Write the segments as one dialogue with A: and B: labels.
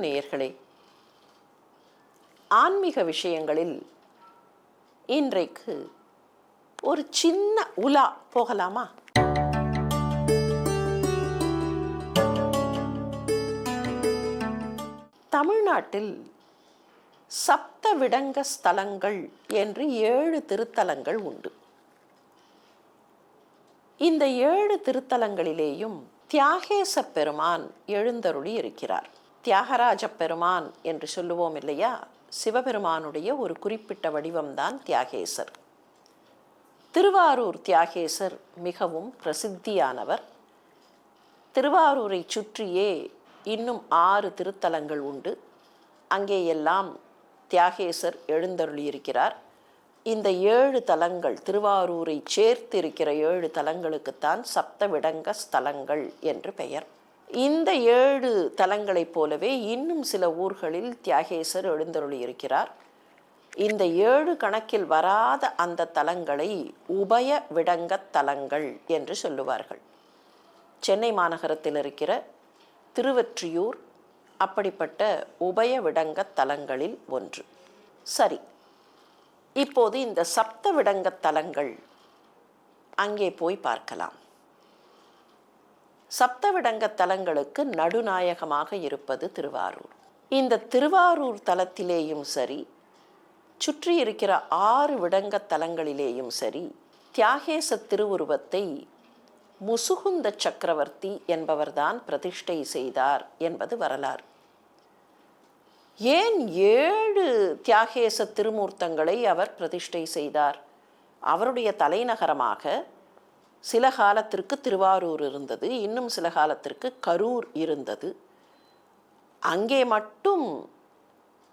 A: நேயர்களே, ஆன்மீக விஷயங்களில் இன்றைக்கு ஒரு சின்ன உலா போகலாமா? தமிழ்நாட்டில் சப்த விடங்க ஸ்தலங்கள் என்று 7 திருத்தலங்கள் உண்டு. இந்த 7 திருத்தலங்களிலேயும் தியாகேச பெருமான் எழுந்தருளி இருக்கிறார். தியாகராஜ பெருமான் என்று சொல்லுவோம் இல்லையா? சிவபெருமானுடைய ஒரு குறிப்பிட்ட வடிவம்தான் தியாகேசர். திருவாரூர் தியாகேசர் மிகவும் பிரசித்தியானவர். திருவாரூரை சுற்றியே இன்னும் 6 திருத்தலங்கள் உண்டு. அங்கேயெல்லாம் தியாகேசர் எழுந்தருளியிருக்கிறார். இந்த 7 தலங்கள், திருவாரூரை சேர்த்து இருக்கிற 7 தலங்களுக்குத்தான் சப்தவிடங்க ஸ்தலங்கள் என்று பெயர். இந்த 7 தலங்களைப் போலவே இன்னும் சில ஊர்களில் தியாகேசர் எழுந்தருளியிருக்கிறார். இந்த 7 கணக்கில் வராத அந்த தலங்களை உபய விடங்க தலங்கள் என்று சொல்லுவார்கள். சென்னை மாநகரத்தில் இருக்கிற திருவொற்றியூர் அப்படிப்பட்ட உபய விடங்க தலங்களில் ஒன்று. சரி, இப்போது இந்த சப்த விடங்க தலங்கள் அங்கே போய் பார்க்கலாம். சப்தவிடங்க தலங்களுக்கு நடுநாயகமாக இருப்பது திருவாரூர். இந்த திருவாரூர் தலத்திலேயும் சரி, சுற்றி இருக்கிற 6 விடங்க தலங்களிலேயும் சரி, தியாகேச திருவுருவத்தை முசுகுந்த சக்கரவர்த்தி என்பவர்தான் பிரதிஷ்டை செய்தார் என்பது வரலாறு. ஏன் 7 தியாகேச திருமூர்த்தங்களை அவர் பிரதிஷ்டை செய்தார்? அவருடைய தலைநகரமாக சில காலத்திற்கு திருவாரூர் இருந்தது, இன்னும் சில காலத்திற்கு கரூர் இருந்தது. அங்கே மட்டும்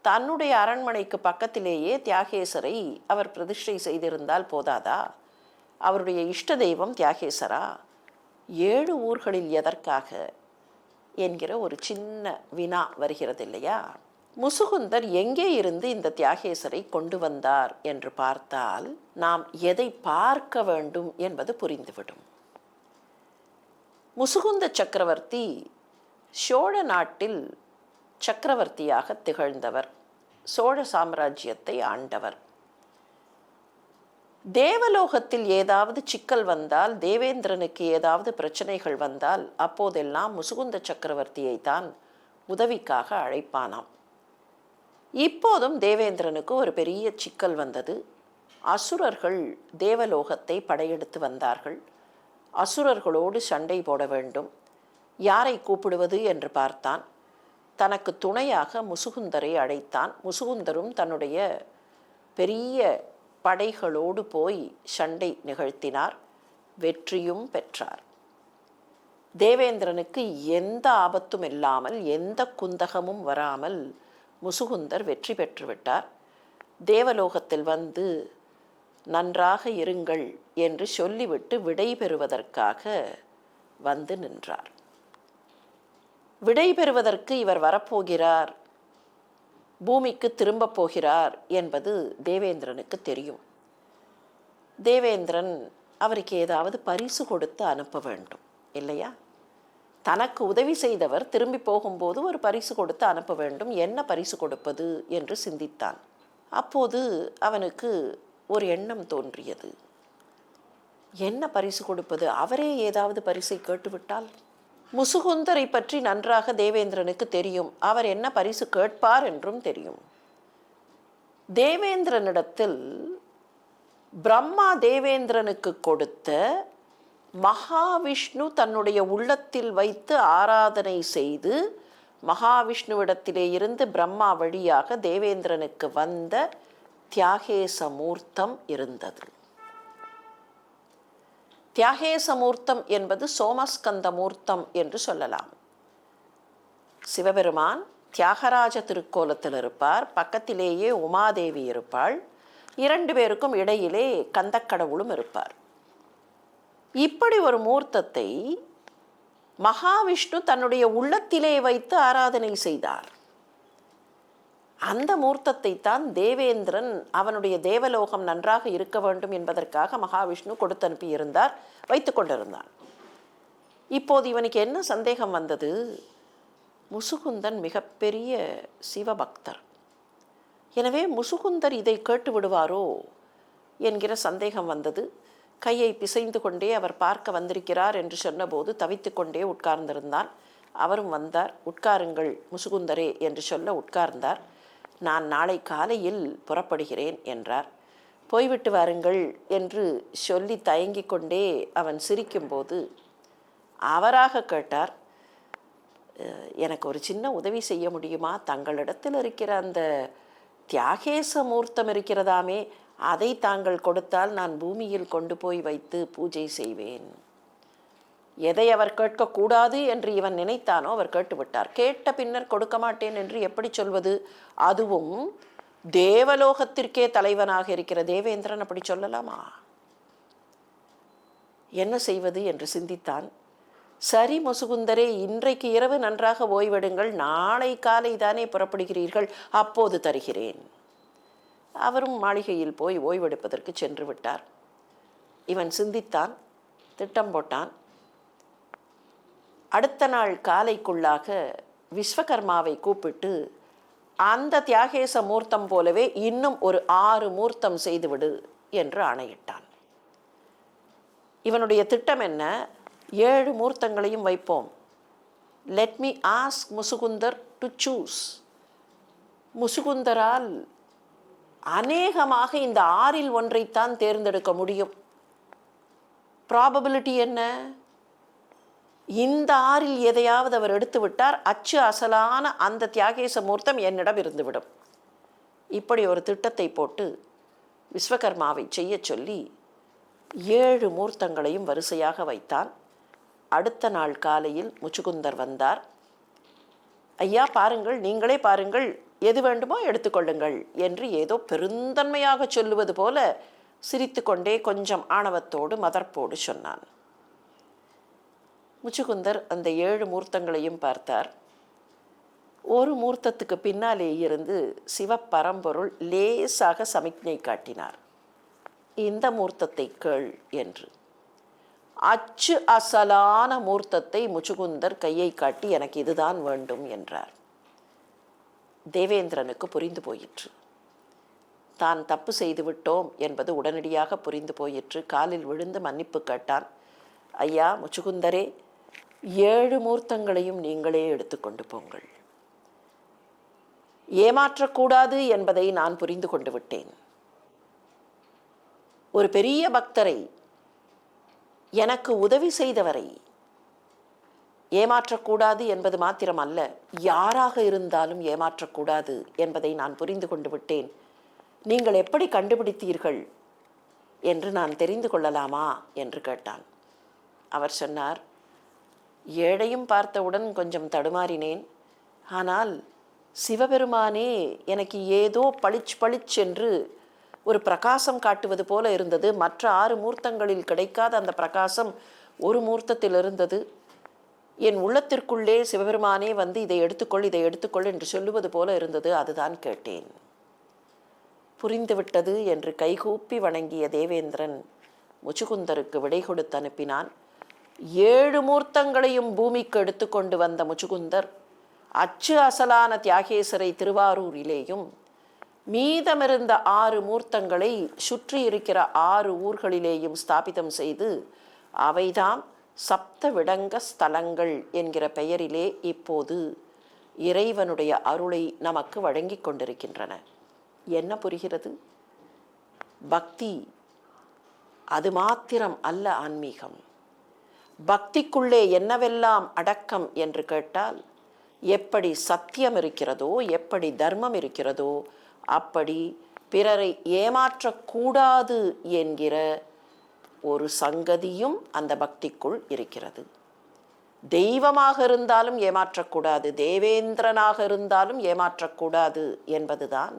A: தன்னுடைய அரண்மனைக்கு பக்கத்திலேயே தியாகேசரை அவர் பிரதிஷ்டை செய்திருந்தால் போதாதா? அவருடைய இஷ்ட தெய்வம் தியாகேசரா? 7 ஊர்களில் எதற்காக என்கிற ஒரு சின்ன வினா வருகிறது இல்லையா? முசுகுந்தர் எங்கே இருந்து இந்த தியாகேசரை கொண்டு வந்தார் என்று பார்த்தால் நாம் எதை பார்க்க வேண்டும் என்பது புரிந்துவிடும். முசுகுந்த சக்கரவர்த்தி சோழ நாட்டில் சக்கரவர்த்தியாக திகழ்ந்தவர், சோழ சாம்ராஜ்யத்தை ஆண்டவர். தேவலோகத்தில் ஏதாவது சிக்கல் வந்தால், தேவேந்திரனுக்கு ஏதாவது பிரச்சனைகள் வந்தால் அப்போதெல்லாம் முசுகுந்த சக்கரவர்த்தியை தான் உதவிக்காக அழைப்பானாம். இப்போதும் தேவேந்திரனுக்கு ஒரு பெரிய சிக்கல் வந்தது. அசுரர்கள் தேவலோகத்தை படையெடுத்து வந்தார்கள். அசுரர்களோடு சண்டை போட வேண்டும். யாரை கூப்பிடுவது என்று பார்த்தான். தனக்கு துணையாக முசுகுந்தரை அழைத்தான். முசுகுந்தரும் தன்னுடைய பெரிய படைகளோடு போய் சண்டை நிகழ்த்தினார். வெற்றியும் பெற்றார். தேவேந்திரனுக்கு எந்த ஆபத்தும் இல்லாமல், எந்த குந்தகமும் வராமல் முசுகுந்தர் வெற்றி பெற்றுவிட்டார். தேவலோகத்தில் வந்து நன்றாக இருங்கள் என்று சொல்லிவிட்டு விடை பெறுவதற்காக வந்து நின்றார். விடை பெறுவதற்கு இவர் வரப்போகிறார், பூமிக்கு திரும்ப போகிறார் என்பது தேவேந்திரனுக்கு தெரியும். தேவேந்திரன் அவருக்கு ஏதாவது பரிசு கொடுத்து அனுப்ப வேண்டும் இல்லையா? தனக்கு உதவி செய்தவர் திரும்பி போகும்போது ஒரு பரிசு கொடுத்து அனுப்ப வேண்டும். என்ன பரிசு கொடுப்பது என்று சிந்தித்தான். அப்போது அவனுக்கு ஒரு எண்ணம் தோன்றியது. என்ன பரிசு கொடுப்பது? அவரே ஏதாவது பரிசை கேட்டுவிட்டால்? முசுகுந்தரை பற்றி நன்றாக தேவேந்திரனுக்கு தெரியும். அவர் என்ன பரிசு கேட்பார் என்றும் தெரியும். தேவேந்திரனிடத்தில் பிரம்மா தேவேந்திரனுக்கு கொடுத்த மகாவிஷ்ணு தன்னுடைய உள்ளத்தில் வைத்து ஆராதனை செய்து, மகாவிஷ்ணுவிடத்திலே இருந்து பிரம்மா வழியாக தேவேந்திரனுக்கு வந்த தியாகேச மூர்த்தம் இருந்தது. தியாகேச மூர்த்தம் என்பது சோமஸ்கந்த மூர்த்தம் என்று சொல்லலாம். சிவபெருமான் தியாகராஜ திருக்கோலத்தில் இருப்பார். பக்கத்திலேயே உமாதேவி இருப்பாள். 2 பேருக்கும் இடையிலே கந்தக்கடவுளும் இருப்பார். இப்படி ஒரு மூர்த்தத்தை மகாவிஷ்ணு தன்னுடைய உள்ளத்திலே வைத்து ஆராதனை செய்தார். அந்த மூர்த்தத்தை தான் தேவேந்திரன் அவனுடைய தேவலோகம் நன்றாக இருக்க வேண்டும் என்பதற்காக மகாவிஷ்ணு கொடுத்து அனுப்பியிருந்தார், வைத்து கொண்டிருந்தான். இப்போது இவனுக்கு என்ன சந்தேகம் வந்தது? முசுகுந்தன் மிகப்பெரிய சிவபக்தர். எனவே முசுகுந்தர் இதை கேட்டு விடுவாரோ என்கிற சந்தேகம் வந்தது. கையை பிசைந்து கொண்டே அவர் பார்க்க வந்திருக்கிறார் என்று சொன்னபோது தவித்து கொண்டே உட்கார்ந்திருந்தான். அவரும் வந்தார். உட்காருங்கள் முசுகுந்தரே என்று சொல்ல உட்கார்ந்தார். நான் நாளை காலையில் புறப்படுகிறேன் என்றார். போய்விட்டு வாருங்கள் என்று சொல்லி தயங்கி கொண்டே அவன் சிரிக்கும்போது அவராக கேட்டார், எனக்கு ஒரு சின்ன உதவி செய்ய முடியுமா? தங்களிடத்தில் இருக்கிற அந்த தியாகேச மூர்த்தம் இருக்கிறதாமே, அதை தாங்கள் கொடுத்தால் நான் பூமியில் கொண்டு போய் வைத்து பூஜை செய்வேன். எதை அவர் கேட்கக்கூடாது என்று இவன் நினைத்தானோ அவர் கேட்டுவிட்டார். கேட்ட பின்னர் கொடுக்க மாட்டேன் என்று எப்படி சொல்வது? அதுவும் தேவலோகத்திற்கே தலைவனாக இருக்கிற தேவேந்திரன் அப்படி சொல்லலாமா? என்ன செய்வது என்று சிந்தித்தான். சரி முசுகுந்தரே, இன்றைக்கு இரவு நன்றாக ஓய்வெடுங்கள், நாளை காலை தானே புறப்படுகிறீர்கள், அப்போது தருகிறேன். அவரும் மாளிகையில் போய் ஓய்வெடுப்பதற்கு சென்று விட்டார். இவன் சிந்தித்தான், திட்டம் போட்டான். அடுத்த நாள் காலைக்குள்ளாக விஸ்வகர்மாவை கூப்பிட்டு அந்த தியாகேச மூர்த்தம் போலவே இன்னும் ஒரு 6 மூர்த்தம் செய்துவிடு என்று ஆணையிட்டான். இவனுடைய திட்டம் என்ன? 7 மூர்த்தங்களையும் வைப்போம். Let me ask Musukundar to choose. முசுகுந்தரால் அநேகமாக இந்த 6இல் ஒன்றைத்தான் தேர்ந்தெடுக்க முடியும். ப்ராபபிலிட்டி என்ன? இந்த 6இல் எதையாவது அவர் எடுத்து விட்டார், அச்சு அசலான அந்த தியாகேச மூர்த்தம் என்னிடம் இருந்துவிடும். இப்படி ஒரு திட்டத்தை போட்டு விஸ்வகர்மாவை செய்ய சொல்லி 7 மூர்த்தங்களையும் வரிசையாக வைத்தான். அடுத்த நாள் காலையில் முச்சுகுந்தர் வந்தார். ஐயா பாருங்கள், நீங்களே பாருங்கள், எது வேண்டுமோ எடுத்துக்கொள்ளுங்கள் என்று ஏதோ பெருந்தன்மையாக சொல்லுவது போல சிரித்து கொண்டே கொஞ்சம் ஆணவத்தோடு மதர்ப்போடு சொன்னான். முச்சுகுந்தர் அந்த 7 மூர்த்தங்களையும் பார்த்தார். ஒரு மூர்த்தத்துக்கு பின்னாலே இருந்து சிவபரம்பொருள் லேசாக சமிக்ஞை காட்டினார். இந்த மூர்த்தத்தை கேள் என்று. அச்சு அசலான மூர்த்தத்தை முச்சுகுந்தர் கையை காட்டி எனக்கு இதுதான் வேண்டும் என்றார். தேவேந்திரனுக்கு புரிந்து போயிற்று. தான் தப்பு செய்து விட்டோம் என்பது உடனடியாக புரிந்து போயிற்று. காலில் விழுந்து மன்னிப்பு கேட்டான். ஐயா முச்சுகுந்தரே, 7 மூர்த்தங்களையும் நீங்களே எடுத்துக்கொண்டு போங்கள். ஏமாற்றக்கூடாது என்பதை நான் புரிந்து கொண்டு விட்டேன். ஒரு பெரிய பக்தரை, எனக்கு உதவி செய்தவரை ஏமாற்றக்கூடாது என்பது மாத்திரம் அல்ல, யாராக இருந்தாலும் ஏமாற்றக்கூடாது என்பதை நான் புரிந்து கொண்டு விட்டேன். நீங்கள் எப்படி கண்டுபிடித்தீர்கள் என்று நான் தெரிந்து கொள்ளலாமா என்று கேட்டான். அவர் சொன்னார், ஏழையும் பார்த்தவுடன் கொஞ்சம் தடுமாறினேன். ஆனால் சிவபெருமானே எனக்கு ஏதோ பளிச் என்று ஒரு பிரகாசம் காட்டுவது போல இருந்தது. மற்ற 6 மூர்த்தங்களில் கிடைக்காத அந்த பிரகாசம் ஒரு மூர்த்தத்தில் இருந்தது. என் உள்ளத்திற்குள்ளே சிவபெருமானே வந்து இதை எடுத்துக்கொள், இதை எடுத்துக்கொள் என்று சொல்லுவது போல இருந்தது. அதுதான் கேட்டேன். புரிந்துவிட்டது என்று கைகூப்பி வணங்கிய தேவேந்திரன் முச்சுகுந்தருக்கு விடை கொடுத்து அனுப்பினான். 7 மூர்த்தங்களையும் பூமிக்கு எடுத்துக்கொண்டு வந்த முச்சுகுந்தர் அச்சு அசலான தியாகேசரை திருவாரூரிலேயும் மீதமிருந்த 6 மூர்த்தங்களை சுற்றி இருக்கிற 6 ஊர்களிலேயும் ஸ்தாபிதம் செய்து அவைதாம் சப்த விடங்க ஸ்தலங்கள் என்கிற பெயரிலே இப்போது இறைவனுடைய அருளை நமக்கு வழங்கி கொண்டிருக்கின்றன. என்ன புரிகிறது? பக்தி அது மாத்திரம் அல்ல ஆன்மீகம். பக்திக்குள்ளே என்னவெல்லாம் அடக்கம் என்று கேட்டால், எப்படி சத்தியம் இருக்கிறதோ, எப்படி தர்மம் இருக்கிறதோ, அப்படி பிறரை ஏமாற்றக்கூடாது என்கிற ஒரு சங்கதியும் அந்த பக்திக்குள் இருக்கிறது. தெய்வமாக இருந்தாலும் ஏமாற்றக்கூடாது, தேவேந்திரனாக இருந்தாலும் ஏமாற்றக்கூடாது என்பதுதான்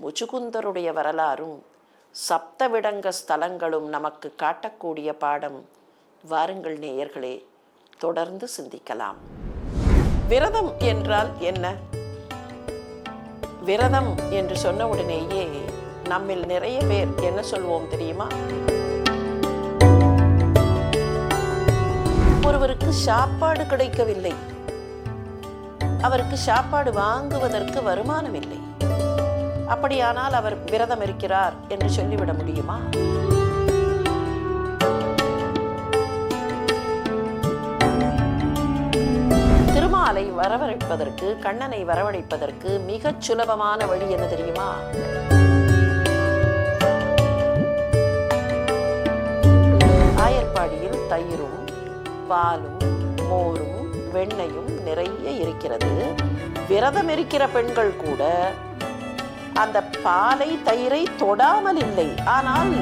A: முச்சுகுந்தருடைய வரலாறும் சப்தவிடங்க ஸ்தலங்களும் நமக்கு காட்டக்கூடிய பாடம். வாருங்கள் நேயர்களே, தொடர்ந்து சிந்திக்கலாம். விரதம் என்றால் என்ன? விரதம் என்று சொன்ன உடனேயே நம்மில் நிறைய பேர் என்ன சொல்வோம் தெரியுமா? ஒருவருக்கு சாப்பாடு கிடைக்கவில்லை, அவருக்கு சாப்பாடு வாங்குவதற்கு வருமானம் இல்லை. அப்படியானால் அவர் விரதம் இருக்கிறார் என்று சொல்லிவிட முடியுமா? திருமாலை வரவழைப்பதற்கு, கண்ணனை வரவழைப்பதற்கு மிகச் சுலபமான வழி என்ன தெரியுமா? ஆயர்பாடியில் தயிரும் பாலும் மோரும் வெண்ணையும் நிறைய இருக்கிறது. விரதம் இருக்கிற பெண்கள் கூட அந்த பாலை தயிரை தொடாமல் இல்லை. ஆனால்